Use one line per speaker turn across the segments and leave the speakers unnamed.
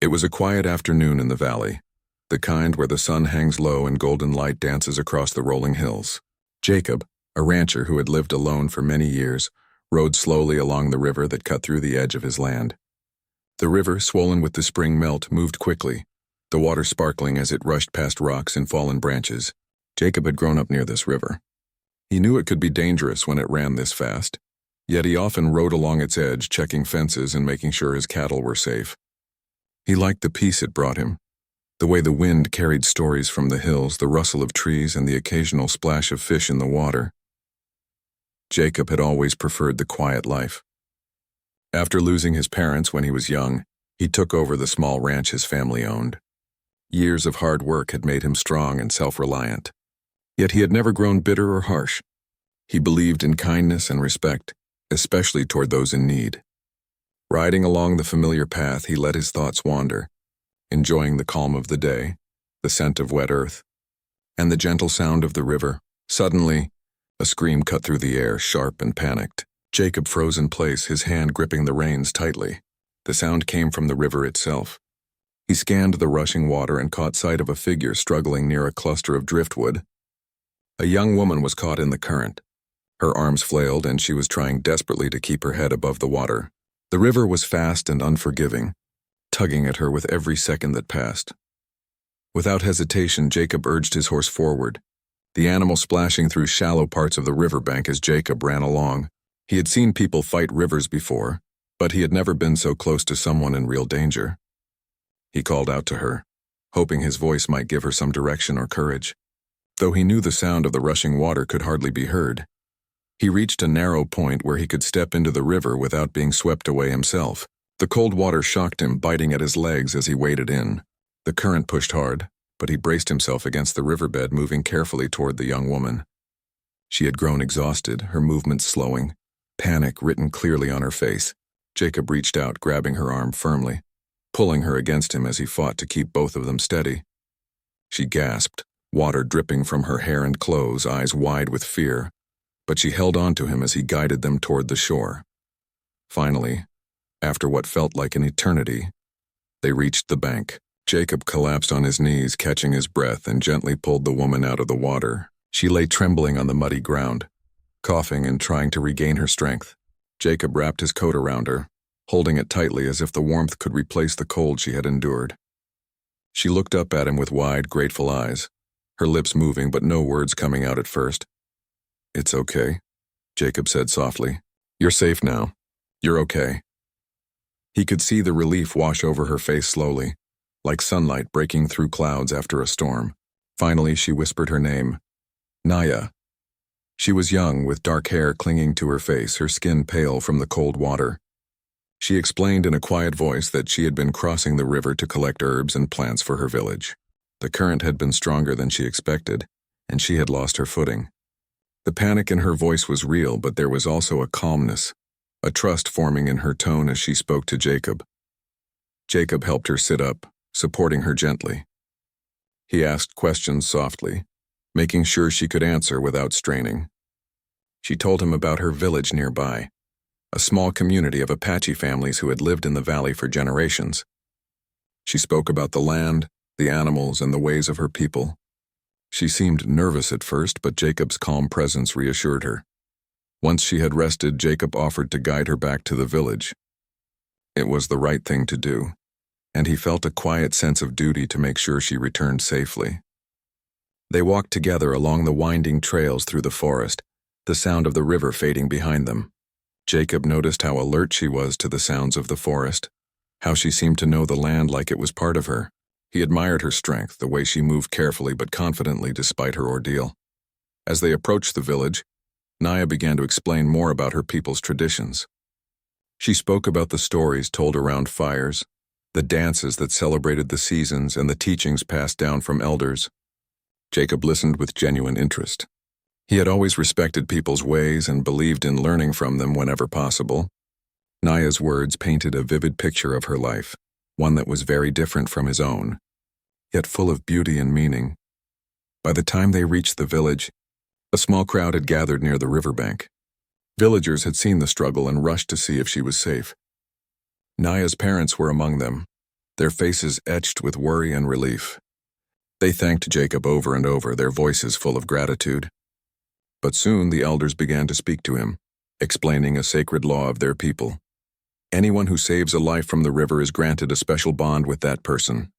It was a quiet afternoon in the valley, the kind where the sun hangs low and golden light dances across the rolling hills. Jacob, a rancher who had lived alone for many years, rode slowly along the river that cut through the edge of his land. The river, swollen with the spring melt, moved quickly, the water sparkling as it rushed past rocks and fallen branches. Jacob had grown up near this river. He knew it could be dangerous when it ran this fast, yet he often rode along its edge, checking fences and making sure his cattle were safe. He liked the peace it brought him, the way the wind carried stories from the hills, the rustle of trees, and the occasional splash of fish in the water. Jacob had always preferred the quiet life. After losing his parents when he was young, he took over the small ranch his family owned. Years of hard work had made him strong and self-reliant. Yet he had never grown bitter or harsh. He believed in kindness and respect, especially toward those in need. Riding along the familiar path, he let his thoughts wander, enjoying the calm of the day, the scent of wet earth, and the gentle sound of the river. Suddenly, a scream cut through the air, sharp and panicked. Jacob froze in place, his hand gripping the reins tightly. The sound came from the river itself. He scanned the rushing water and caught sight of a figure struggling near a cluster of driftwood. A young woman was caught in the current. Her arms flailed, and she was trying desperately to keep her head above the water. The river was fast and unforgiving, tugging at her with every second that passed. Without hesitation, Jacob urged his horse forward, the animal splashing through shallow parts of the riverbank as Jacob ran along. He had seen people fight rivers before, but he had never been so close to someone in real danger. He called out to her, hoping his voice might give her some direction or courage. Though he knew the sound of the rushing water could hardly be heard, he reached a narrow point where he could step into the river without being swept away himself. The cold water shocked him, biting at his legs as he waded in. The current pushed hard, but he braced himself against the riverbed, moving carefully toward the young woman. She had grown exhausted, her movements slowing, panic written clearly on her face. Jacob reached out, grabbing her arm firmly, pulling her against him as he fought to keep both of them steady. She gasped, water dripping from her hair and clothes, eyes wide with fear, but she held on to him as he guided them toward the shore. Finally, after what felt like an eternity, they reached the bank. Jacob collapsed on his knees, catching his breath, and gently pulled the woman out of the water. She lay trembling on the muddy ground, coughing and trying to regain her strength. Jacob wrapped his coat around her, holding it tightly as if the warmth could replace the cold she had endured. She looked up at him with wide, grateful eyes, her lips moving but no words coming out at first. "It's okay," Jacob said softly. "You're safe now. You're okay." He could see the relief wash over her face slowly, like sunlight breaking through clouds after a storm. Finally, she whispered her name, Naya. She was young, with dark hair clinging to her face, her skin pale from the cold water. She explained in a quiet voice that she had been crossing the river to collect herbs and plants for her village. The current had been stronger than she expected, and she had lost her footing. The panic in her voice was real, but there was also a calmness, a trust forming in her tone as she spoke to Jacob. Jacob helped her sit up, supporting her gently. He asked questions softly, making sure she could answer without straining. She told him about her village nearby, a small community of Apache families who had lived in the valley for generations. She spoke about the land, the animals, and the ways of her people. She seemed nervous at first, but Jacob's calm presence reassured her. Once she had rested, Jacob offered to guide her back to the village. It was the right thing to do, and he felt a quiet sense of duty to make sure she returned safely. They walked together along the winding trails through the forest, the sound of the river fading behind them. Jacob noticed how alert she was to the sounds of the forest, how she seemed to know the land like it was part of her. He admired her strength, the way she moved carefully but confidently despite her ordeal. As they approached the village, Naya began to explain more about her people's traditions. She spoke about the stories told around fires, the dances that celebrated the seasons, and the teachings passed down from elders. Jacob listened with genuine interest. He had always respected people's ways and believed in learning from them whenever possible. Naya's words painted a vivid picture of her life, one that was very different from his own, yet full of beauty and meaning. By the time they reached the village, a small crowd had gathered near the riverbank. Villagers had seen the struggle and rushed to see if she was safe. Naya's parents were among them, their faces etched with worry and relief. They thanked Jacob over and over, their voices full of gratitude. But soon the elders began to speak to him, explaining a sacred law of their people. Anyone who saves a life from the river is granted a special bond with that person.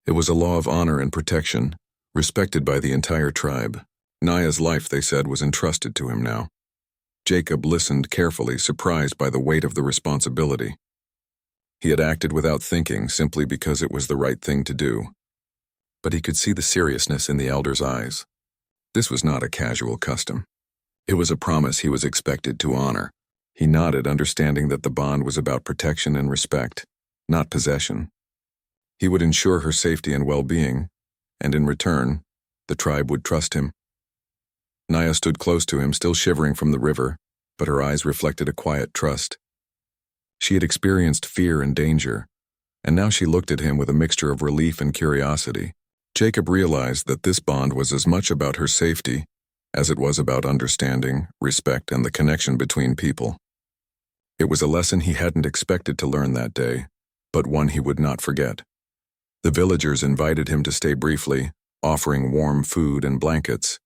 It was a law of honor and protection, respected by the entire tribe. Naya's life, they said, was entrusted to him now. Jacob listened carefully, surprised by the weight of the responsibility. He had acted without thinking, simply because it was the right thing to do. But he could see the seriousness in the elders' eyes. This was not a casual custom. It was a promise he was expected to honor. He nodded, understanding that the bond was about protection and respect, not possession. He would ensure her safety and well-being, and in return, the tribe would trust him. Naya stood close to him, still shivering from the river, but her eyes reflected a quiet trust. She had experienced fear and danger, and now she looked at him with a mixture of relief and curiosity. Jacob realized that this bond was as much about her safety as it was about understanding, respect, and the connection between people. It was a lesson he hadn't expected to learn that day, but one he would not forget. The villagers invited him to stay briefly, offering warm food and blankets.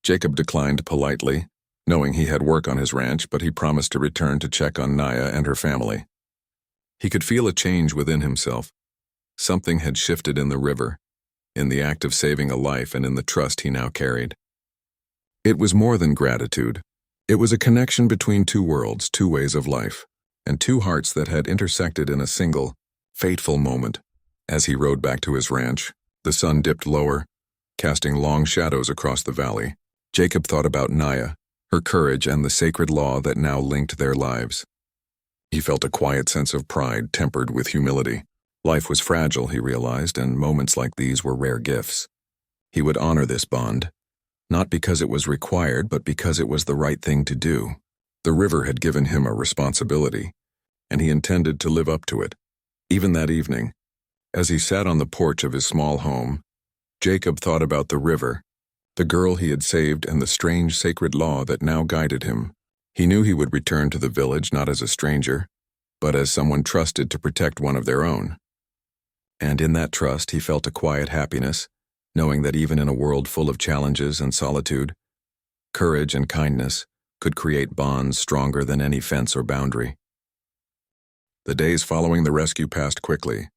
Jacob declined politely, knowing he had work on his ranch, but he promised to return to check on Naya and her family. He could feel a change within himself. Something had shifted in the river, in the act of saving a life and in the trust he now carried. It was more than gratitude. It was a connection between two worlds, two ways of life, and two hearts that had intersected in a single, fateful moment. As he rode back to his ranch, the sun dipped lower, casting long shadows across the valley. Jacob thought about Naya, her courage, and the sacred law that now linked their lives. He felt a quiet sense of pride tempered with humility. Life was fragile, he realized, and moments like these were rare gifts. He would honor this bond, not because it was required, but because it was the right thing to do. The river had given him a responsibility, and he intended to live up to it. Even that evening, as he sat on the porch of his small home, Jacob thought about the river, the girl he had saved, and the strange sacred law that now guided him. He knew he would return to the village not as a stranger, but as someone trusted to protect one of their own. And in that trust he felt a quiet happiness, knowing that even in a world full of challenges and solitude, courage and kindness could create bonds stronger than any fence or boundary. The days following the rescue passed quickly.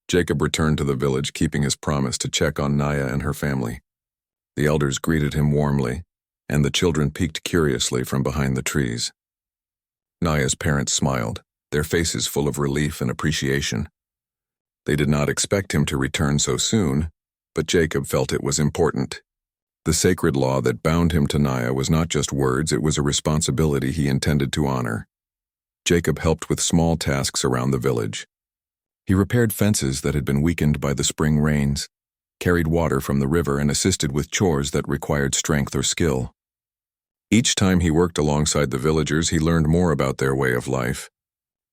Jacob returned to the village, keeping his promise to check on Naya and her family. The elders greeted him warmly, and the children peeked curiously from behind the trees. Naya's parents smiled, their faces full of relief and appreciation. They did not expect him to return so soon, but Jacob felt it was important. The sacred law that bound him to Naya was not just words, it was a responsibility he intended to honor. Jacob helped with small tasks around the village. He repaired fences that had been weakened by the spring rains, carried water from the river, and assisted with chores that required strength or skill. Each time he worked alongside the villagers, he learned more about their way of life.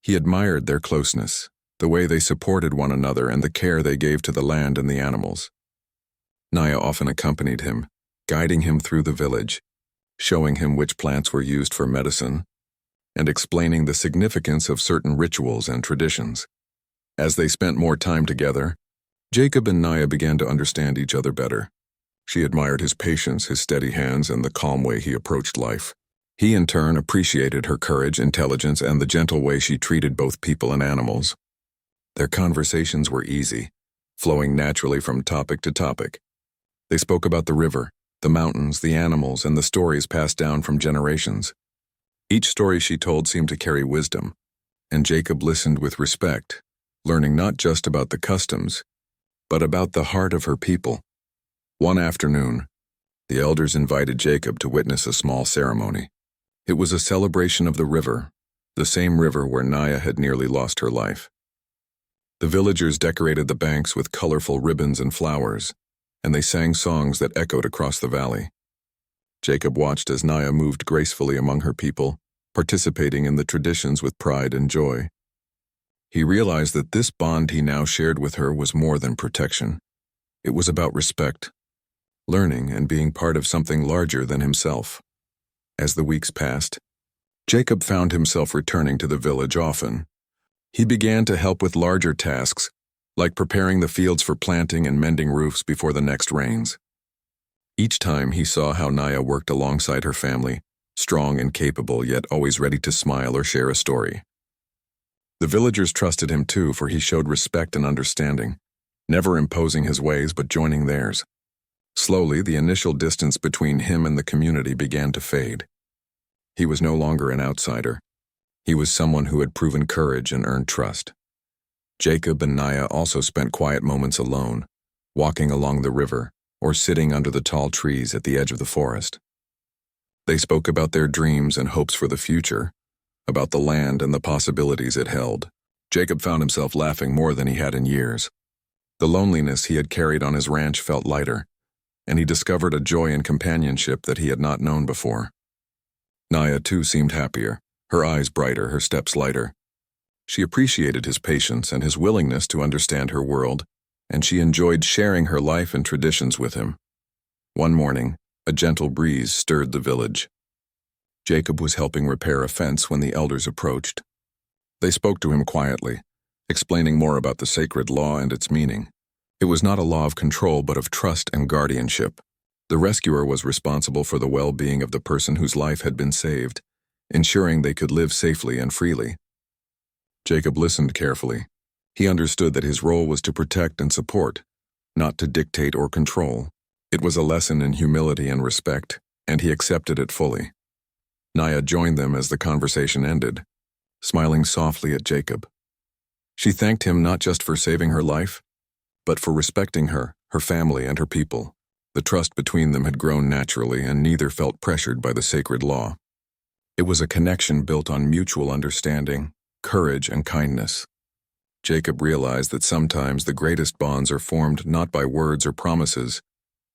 He admired their closeness, the way they supported one another, and the care they gave to the land and the animals. Naya often accompanied him, guiding him through the village, showing him which plants were used for medicine, and explaining the significance of certain rituals and traditions. As they spent more time together, Jacob and Naya began to understand each other better. She admired his patience, his steady hands, and the calm way he approached life. He, in turn, appreciated her courage, intelligence, and the gentle way she treated both people and animals. Their conversations were easy, flowing naturally from topic to topic. They spoke about the river, the mountains, the animals, and the stories passed down from generations. Each story she told seemed to carry wisdom, and Jacob listened with respect, learning not just about the customs, but about the heart of her people. One afternoon, the elders invited Jacob to witness a small ceremony. It was a celebration of the river, the same river where Naya had nearly lost her life. The villagers decorated the banks with colorful ribbons and flowers, and they sang songs that echoed across the valley. Jacob watched as Naya moved gracefully among her people, participating in the traditions with pride and joy. He realized that this bond he now shared with her was more than protection. It was about respect, learning, and being part of something larger than himself. As the weeks passed, Jacob found himself returning to the village often. He began to help with larger tasks, like preparing the fields for planting and mending roofs before the next rains. Each time he saw how Naya worked alongside her family, strong and capable yet always ready to smile or share a story. The villagers trusted him too, for he showed respect and understanding, never imposing his ways but joining theirs. Slowly, the initial distance between him and the community began to fade. He was no longer an outsider. He was someone who had proven courage and earned trust. Jacob and Naya also spent quiet moments alone, walking along the river or sitting under the tall trees at the edge of the forest. They spoke about their dreams and hopes for the future, about the land and the possibilities it held. Jacob found himself laughing more than he had in years. The loneliness he had carried on his ranch felt lighter, and he discovered a joy in companionship that he had not known before. Naya too seemed happier, her eyes brighter, her steps lighter. She appreciated his patience and his willingness to understand her world, and she enjoyed sharing her life and traditions with him. One morning, a gentle breeze stirred the village. Jacob was helping repair a fence when the elders approached. They spoke to him quietly, explaining more about the sacred law and its meaning. It was not a law of control but of trust and guardianship. The rescuer was responsible for the well-being of the person whose life had been saved, ensuring they could live safely and freely. Jacob listened carefully. He understood that his role was to protect and support, not to dictate or control. It was a lesson in humility and respect, and he accepted it fully. Naya joined them as the conversation ended, smiling softly at Jacob. She thanked him not just for saving her life, but for respecting her, her family, and her people. The trust between them had grown naturally, and neither felt pressured by the sacred law. It was a connection built on mutual understanding, courage, and kindness. Jacob realized that sometimes the greatest bonds are formed not by words or promises,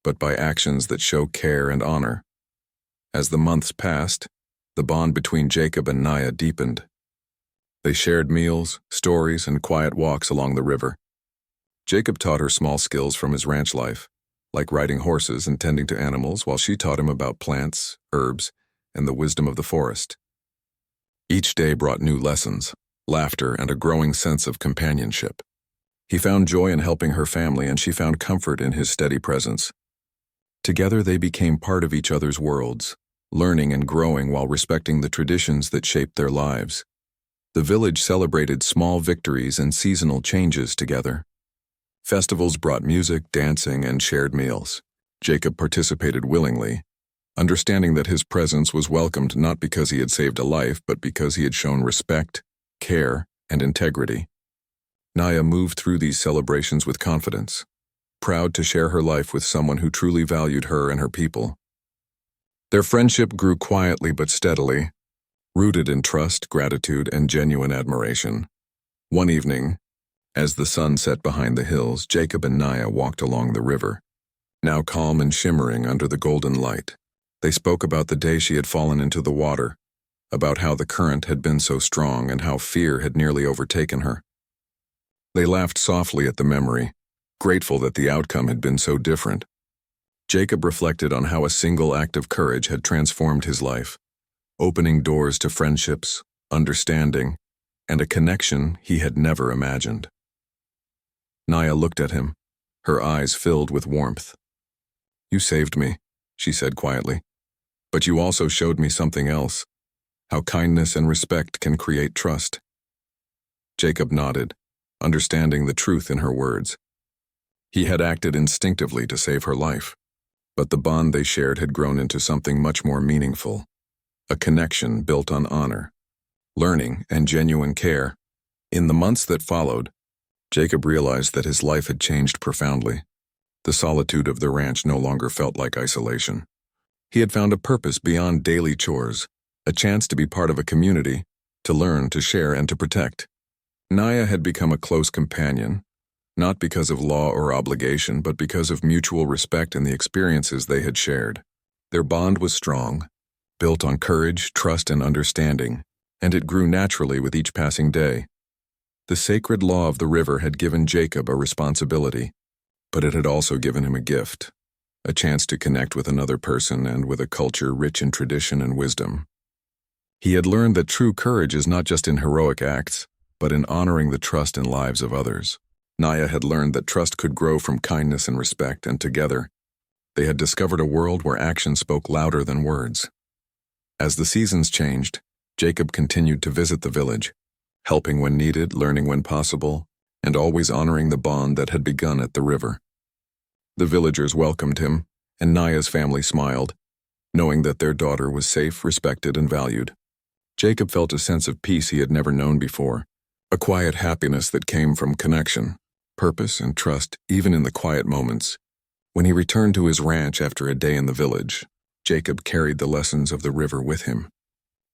but by actions that show care and honor. As the months passed, the bond between Jacob and Naya deepened. They shared meals, stories, and quiet walks along the river. Jacob taught her small skills from his ranch life, like riding horses and tending to animals, while she taught him about plants, herbs, and the wisdom of the forest. Each day brought new lessons, laughter, and a growing sense of companionship. He found joy in helping her family, and she found comfort in his steady presence. Together they became part of each other's worlds, learning and growing while respecting the traditions that shaped their lives. The village celebrated small victories and seasonal changes together. Festivals brought music, dancing, and shared meals. Jacob participated willingly, understanding that his presence was welcomed not because he had saved a life, but because he had shown respect, care, and integrity. Naya moved through these celebrations with confidence, proud to share her life with someone who truly valued her and her people. Their friendship grew quietly but steadily, rooted in trust, gratitude, and genuine admiration. One evening, as the sun set behind the hills, Jacob and Naya walked along the river, now calm and shimmering under the golden light. They spoke about the day she had fallen into the water, about how the current had been so strong and how fear had nearly overtaken her. They laughed softly at the memory, grateful that the outcome had been so different. Jacob reflected on how a single act of courage had transformed his life, opening doors to friendships, understanding, and a connection he had never imagined. Naya looked at him, her eyes filled with warmth. "You saved me," she said quietly. "But you also showed me something else, how kindness and respect can create trust." Jacob nodded, understanding the truth in her words. He had acted instinctively to save her life, but the bond they shared had grown into something much more meaningful, a connection built on honor, learning, and genuine care. In the months that followed, Jacob realized that his life had changed profoundly. The solitude of the ranch no longer felt like isolation. He had found a purpose beyond daily chores, a chance to be part of a community, to learn, to share, and to protect. Naya had become a close companion, not because of law or obligation, but because of mutual respect and the experiences they had shared. Their bond was strong, built on courage, trust, and understanding, and it grew naturally with each passing day. The sacred law of the river had given Jacob a responsibility, but it had also given him a gift, a chance to connect with another person and with a culture rich in tradition and wisdom. He had learned that true courage is not just in heroic acts, but in honoring the trust and lives of others. Naya had learned that trust could grow from kindness and respect, and together, they had discovered a world where action spoke louder than words. As the seasons changed, Jacob continued to visit the village, helping when needed, learning when possible, and always honoring the bond that had begun at the river. The villagers welcomed him, and Naya's family smiled, knowing that their daughter was safe, respected, and valued. Jacob felt a sense of peace he had never known before, a quiet happiness that came from connection, purpose, and trust, even in the quiet moments. When he returned to his ranch after a day in the village, Jacob carried the lessons of the river with him.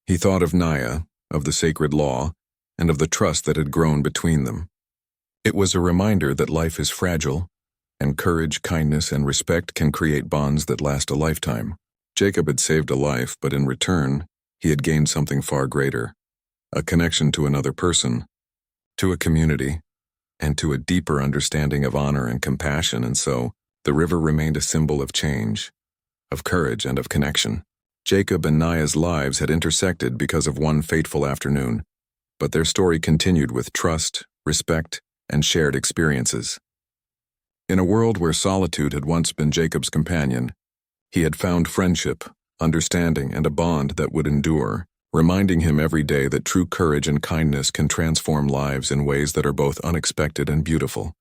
He thought of Naya, of the sacred law, and of the trust that had grown between them. It was a reminder that life is fragile, and courage, kindness, and respect can create bonds that last a lifetime. Jacob had saved a life, but in return, he had gained something far greater, a connection to another person, to a community, and to a deeper understanding of honor and compassion, and so, the river remained a symbol of change, of courage, and of connection. Jacob and Naya's lives had intersected because of one fateful afternoon, but their story continued with trust, respect, and shared experiences. In a world where solitude had once been Jacob's companion, he had found friendship, understanding, and a bond that would endure, reminding him every day that true courage and kindness can transform lives in ways that are both unexpected and beautiful.